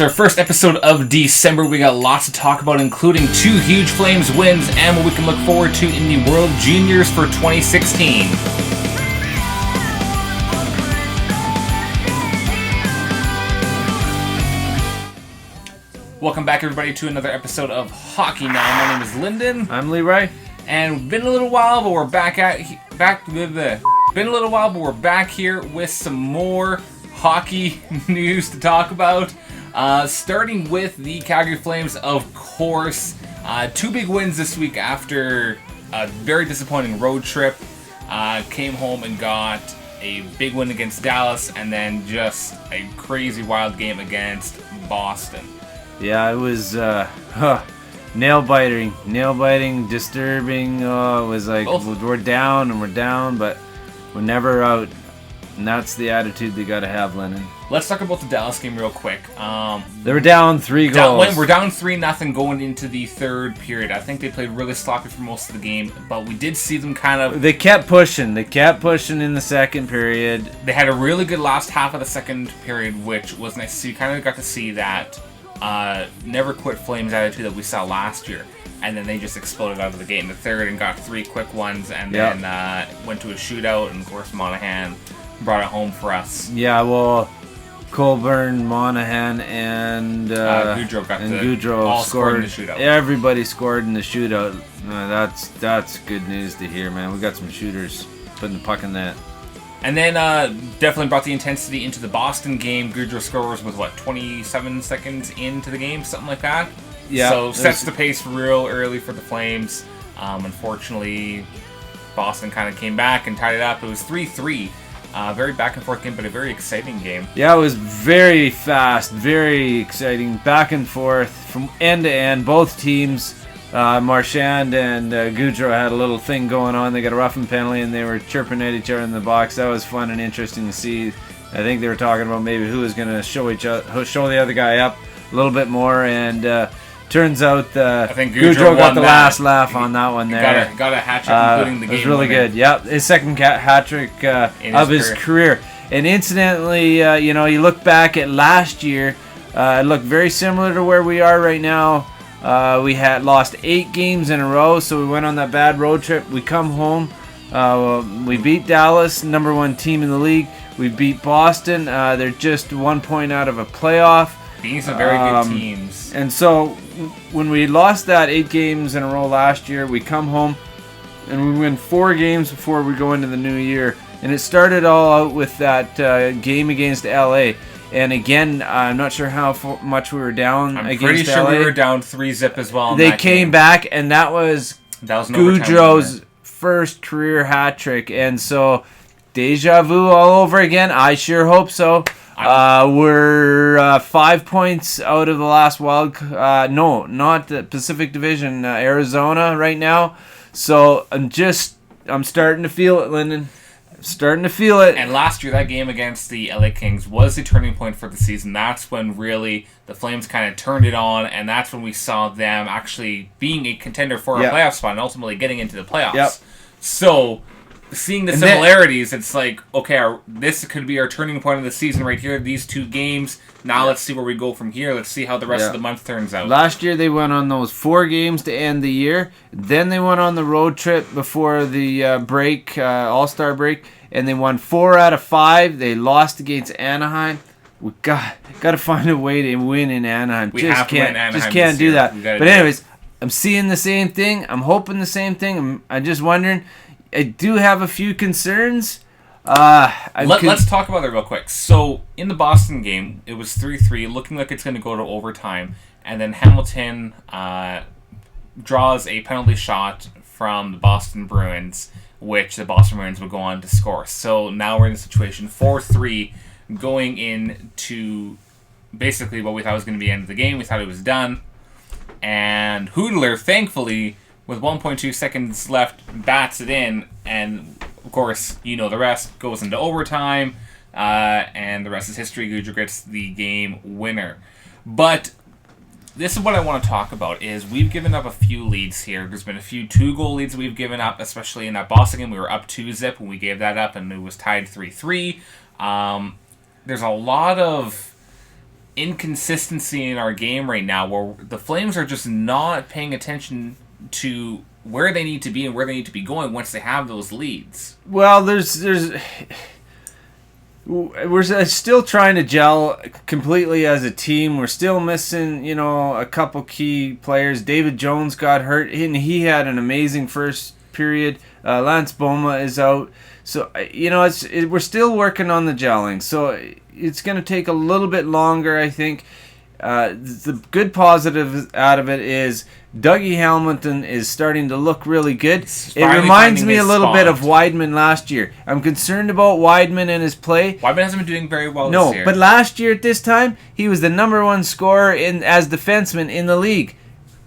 It's our first episode of December. We got lots to talk about, including 2 huge Flames wins and what we can look forward to in the World Juniors for 2016. Welcome back, everybody, to another episode of Hockey Now. My name is Lyndon. I'm Leroy. And been a little while, but we're back here with some more hockey news to talk about. Starting with the Calgary Flames, of course. 2 big wins this week after a very disappointing road trip. Came home and got a big win against Dallas, and then just a crazy wild game against Boston. Yeah, it was nail-biting, disturbing. It was like we're down, but we're never out. And that's the attitude they got to have, Lennon. Let's talk about the Dallas game real quick. They were down 3 goals. We're down 3-0 going into the third period. I think they played really sloppy for most of the game, but we did see them kind of... They kept pushing. In the second period. They had a really good last half of the second period, which was nice to see. You kind of got to see that never quit Flames attitude that we saw last year. And then they just exploded out of the gate in the third and got 3 quick ones, and then went to a shootout, and of course Monahan brought it home for us. Yeah, well, Colburn, Monahan, and Goudreau scored in the shootout. Everybody scored in the shootout. That's good news to hear, man. We got some shooters putting the puck in that. And then definitely brought the intensity into the Boston game. Goudreau scores with 27 seconds into the game, something like that. Yeah. So sets the pace real early for the Flames. Unfortunately, Boston kind of came back and tied it up. It was 3-3. Very back and forth game, but a very exciting game. Yeah, it was very fast, very exciting, back and forth from end to end. Both teams, Marchand and Goudreau, had a little thing going on. They got a roughing penalty, and they were chirping at each other in the box. That was fun and interesting to see. I think they were talking about maybe who was going to show the other guy up a little bit more, and turns out I think Goudreau got the last laugh on that one there. Got a hat trick, including the game. It was really good. Yep, his second hat trick of his career. And incidentally, you look back at last year, it looked very similar to where we are right now. We had lost 8 games in a row, so we went on that bad road trip. We come home, we beat Dallas, number 1 team in the league. We beat Boston. They're just 1 point out of a playoff. Being some very good teams. And so when we lost that 8 games in a row last year, we come home and we win 4 games before we go into the new year. And it started all out with that game against LA. And again, I'm not sure how much we were down against LA. I'm pretty sure we were down 3-0 as well. They came back, and that was Goudreau's first career hat trick. And so, deja vu all over again. I sure hope so. We're 5 points out of the last no, not the Pacific Division, Arizona right now. So I'm starting to feel it, Lyndon. I'm starting to feel it. And last year, that game against the LA Kings was the turning point for the season. That's when really the Flames kind of turned it on, and that's when we saw them actually being a contender for a playoff spot and ultimately getting into the playoffs. Yep. So, seeing the similarities, it's like, okay, this could be our turning point of the season right here, these 2 games. Now let's see where we go from here. Let's see how the rest of the month turns out. Last year they went on those 4 games to end the year. Then they went on the road trip before the break, All-Star break, and they won 4 out of 5. They lost against Anaheim. We got to find a way to win in Anaheim. We have to win Anaheim. Just can't do that. But anyways, I'm seeing the same thing. I'm hoping the same thing. I'm just wondering. I do have a few concerns. Let's talk about it real quick. So, in the Boston game, it was 3-3, looking like it's going to go to overtime. And then Hamilton draws a penalty shot from the Boston Bruins, which the Boston Bruins would go on to score. So, now we're in a situation 4-3 going into basically what we thought was going to be the end of the game. We thought it was done. And Hoodler, thankfully, with 1.2 seconds left, bats it in, and of course, you know the rest, goes into overtime, and the rest is history. Goudreau gets the game winner. But this is what I want to talk about, is we've given up a few leads here. There's been a few 2-goal leads we've given up, especially in that Boston game. We were up 2-0 when we gave that up, and it was tied 3-3. There's a lot of inconsistency in our game right now where the Flames are just not paying attention to where they need to be and where they need to be going once they have those leads. Well, we're still trying to gel completely as a team. We're still missing, a couple key players. David Jones got hurt, and he had an amazing first period. Lance Boma is out. So, we're still working on the gelling. So, it's going to take a little bit longer, I think. The good positive out of it is Dougie Hamilton is starting to look really good. It reminds me a little bit of Wideman last year. I'm concerned about Wideman and his play. Wideman hasn't been doing very well this year. No, but last year at this time, he was the number one scorer as defenseman in the league.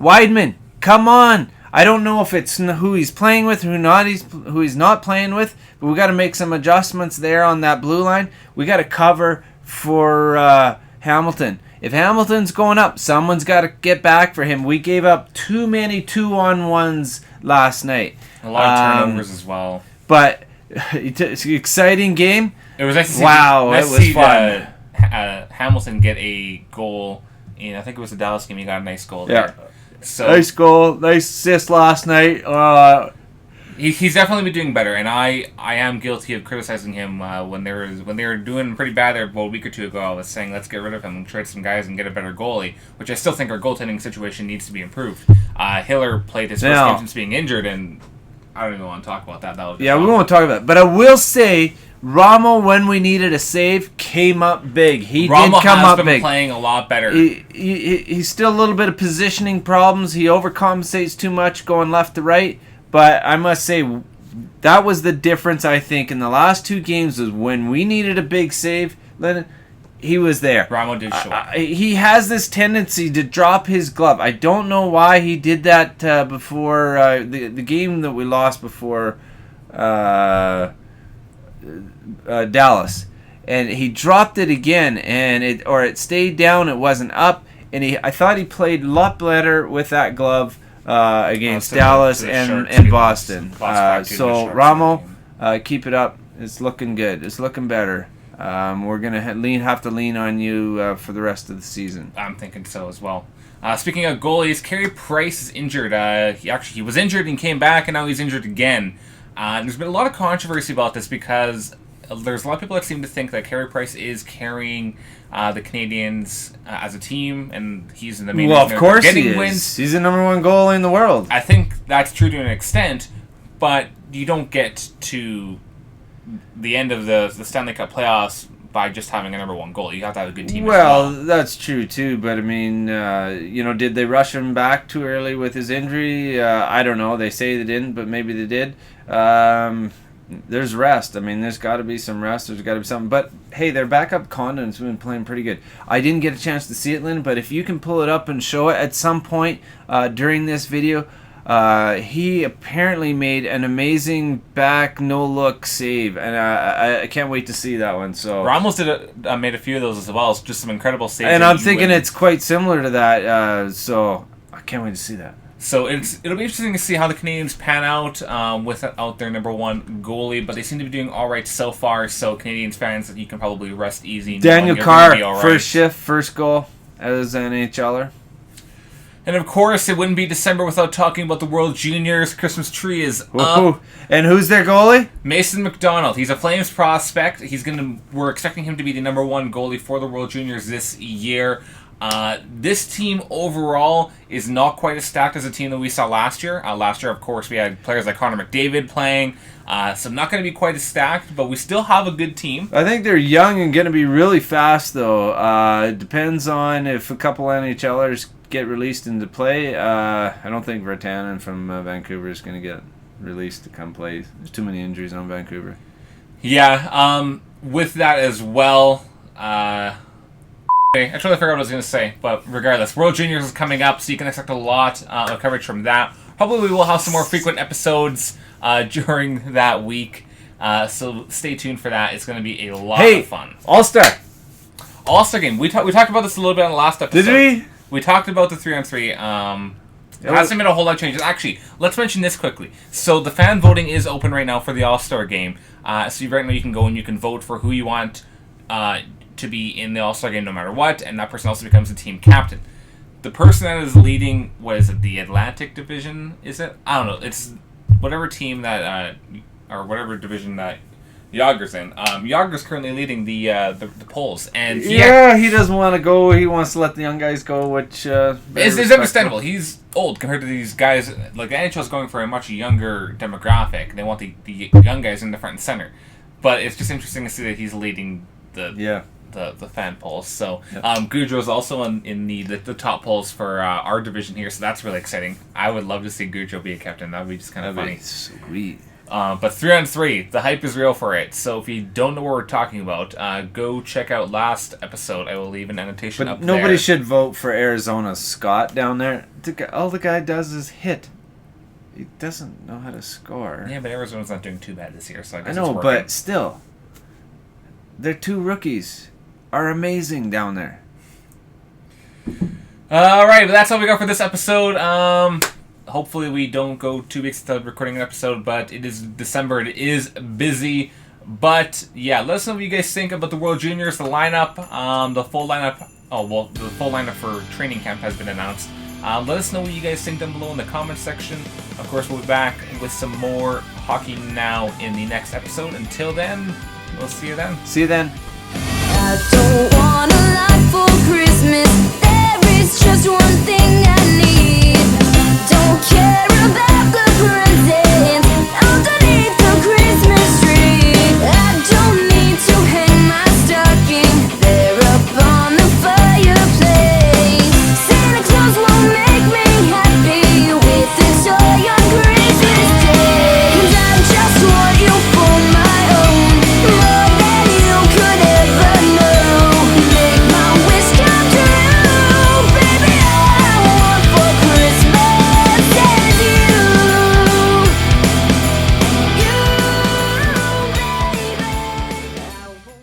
Wideman, come on. I don't know if it's who he's playing with, who he's not playing with, but we got to make some adjustments there on that blue line. We got to cover for Hamilton. If Hamilton's going up, someone's got to get back for him. We gave up too many 2-on-1s last night. A lot of turnovers as well. But it's an exciting game. It was nice to see. Wow, it was fun. Hamilton get a goal in, I think it was the Dallas game. He got a nice goal there. So, nice goal, nice assist last night. He's definitely been doing better, and I am guilty of criticizing him when they were doing pretty bad there about a week or two ago. I was saying let's get rid of him and trade some guys and get a better goalie, which I still think our goaltending situation needs to be improved. Hiller played his first game since being injured, and I don't even want to talk about that. We won't talk about it. But I will say, Ramo, when we needed a save, came up big. Ramo has been playing a lot better. He's still a little bit of positioning problems. He overcompensates too much going left to right. But I must say, that was the difference, I think, in the last two games was when we needed a big save, Lennon, he was there. Ramo did show up. He has this tendency to drop his glove. I don't know why he did that before the game that we lost before Dallas. And he dropped it again, and it stayed down, it wasn't up. And I thought he played a lot better with that glove against Dallas and Boston. So Ramo, keep it up. It's looking good. It's looking better. We're gonna have to lean on you for the rest of the season. I'm thinking so as well. Speaking of goalies, Carey Price is injured. He was injured and came back, and now he's injured again. There's been a lot of controversy about this because there's a lot of people that seem to think that Carey Price is carrying the Canadiens as a team, and he's in the main. Well, of course he is. Wins. He's the number one goalie in the world. I think that's true to an extent, but you don't get to the end of the Stanley Cup playoffs by just having a number one goalie. You have to have a good team. Well, that's true too, but I mean, did they rush him back too early with his injury? I don't know. They say they didn't, but maybe they did. There's rest. I mean, there's got to be some rest. There's got to be something. But, hey, their backup Condon's been playing pretty good. I didn't get a chance to see it, Lynn, but if you can pull it up and show it at some point during this video, he apparently made an amazing back no-look save, and I can't wait to see that one. So Ramos made a few of those as well. It's just some incredible saves. And I'm thinking it's quite similar to that, so I can't wait to see that. So it'll be interesting to see how the Canadiens pan out without their number one goalie, but they seem to be doing all right so far. So Canadiens fans, you can probably rest easy. Daniel Carr, first shift, first goal as an NHLer. And of course, it wouldn't be December without talking about the World Juniors. Christmas tree is up. And who's their goalie? Mason McDonald. He's a Flames prospect. We're expecting him to be the number one goalie for the World Juniors this year. This team overall is not quite as stacked as the team that we saw last year. Last year, of course, we had players like Connor McDavid playing, so not going to be quite as stacked, but we still have a good team. I think they're young and going to be really fast, though. It depends on if a couple NHLers get released into play. I don't think Virtanen from Vancouver is going to get released to come play. There's too many injuries on Vancouver. Yeah, with that as well... I totally forgot what I was going to say, but regardless, World Juniors is coming up, so you can expect a lot of coverage from that. Probably we will have some more frequent episodes during that week, so stay tuned for that. It's going to be a lot of fun. AllStar Game. We talked about this a little bit on the last episode. Did we? We talked about the 3-on-3. There hasn't been a whole lot of changes. Actually, let's mention this quickly. So the fan voting is open right now for the AllStar Game. So right now you can go and you can vote for who you want to be in the All-Star game no matter what, and that person also becomes the team captain. The person that is leading, what is it, the Atlantic Division, is it? I don't know. It's whatever team that, or whatever division that Yager's in. Yager's currently leading the polls, and he doesn't want to go. He wants to let the young guys go, which is understandable. He's old compared to these guys. Like the NHL's going for a much younger demographic. They want the young guys in the front and center. But it's just interesting to see that he's leading the fan polls. So Goudreau's also in the top polls for our division here. So that's really exciting. I would love to see Goudreau be a captain. That would be just kind of funny. Sweet. But 3-on-3, the hype is real for it. So if you don't know what we're talking about, go check out last episode. I will leave an annotation up there. But nobody should vote for Arizona's Scott down there. All the guy does is hit. He doesn't know how to score. Yeah, but Arizona's not doing too bad this year, so I guess I know, it's working. but still, their 2 rookies are amazing down there. All right, but that's all we got for this episode. Hopefully we don't go 2 weeks without recording an episode, but it is December. It is busy. But, yeah, let us know what you guys think about the World Juniors, the lineup, the full lineup. The full lineup for training camp has been announced. Let us know what you guys think down below in the comments section. Of course, we'll be back with some more Hockey Now in the next episode. Until then, we'll see you then. See you then. I don't want a lot for Christmas.